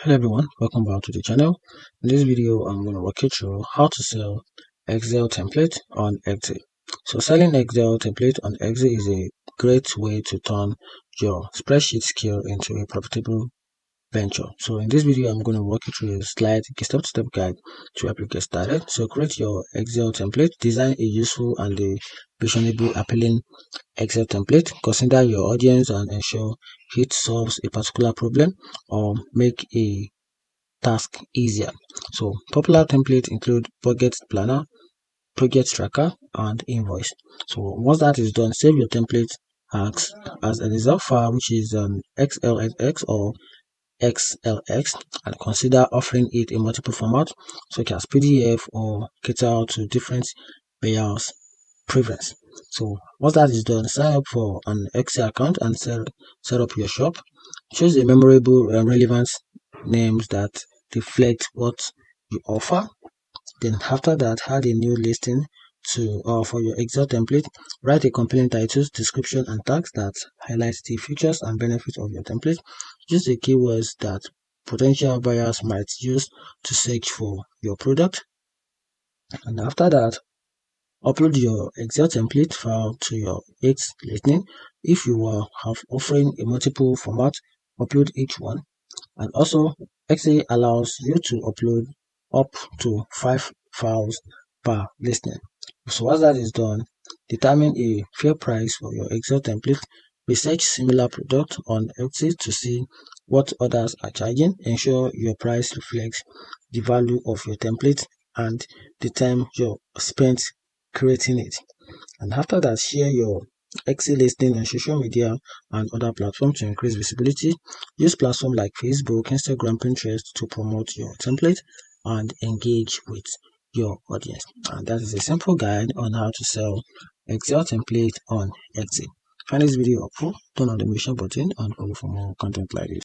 Hello everyone, welcome back to the channel. In this video, I'm going to walk you through how to sell Excel template on Etsy. So selling Excel template on Etsy is a great way to turn your spreadsheet skill into a profitable venture. So in this video, I'm going to walk you through a step-to-step guide to help you get started. So create your Excel template, design a useful and a visionable, appealing Excel template, consider your audience and ensure it solves a particular problem or make a task easier. So popular templates include budget planner, project tracker, and invoice. So once that is done, save your template as an Excel file, which is XLSX or XLX, and consider offering it in multiple formats such as PDF or cater to different buyers' preference. So once that is done, sign up for an Excel account and set up your shop. Choose a memorable and relevant names that reflect what you offer. Then after that, add a new listing for your Excel template. Write a compelling title, description, and tags that highlights the features and benefits of your template. Use the keywords that potential buyers might use to search for your product. And after that, upload your Excel template file to your X listing. If you are offering a multiple format, upload each one. And also, Etsy allows you to upload up to 5 files per listing. So once that is done, determine a fair price for your Excel template. Research similar products on Etsy to see what others are charging. Ensure your price reflects the value of your template and the time you spent creating it. And after that, share your Etsy listing on social media and other platforms to increase visibility. Use platforms like Facebook, Instagram, Pinterest to promote your template and engage with your audience. And that is a simple guide on how to sell Excel template on Etsy. Find this video helpful, turn on the notification button and follow for more content like this.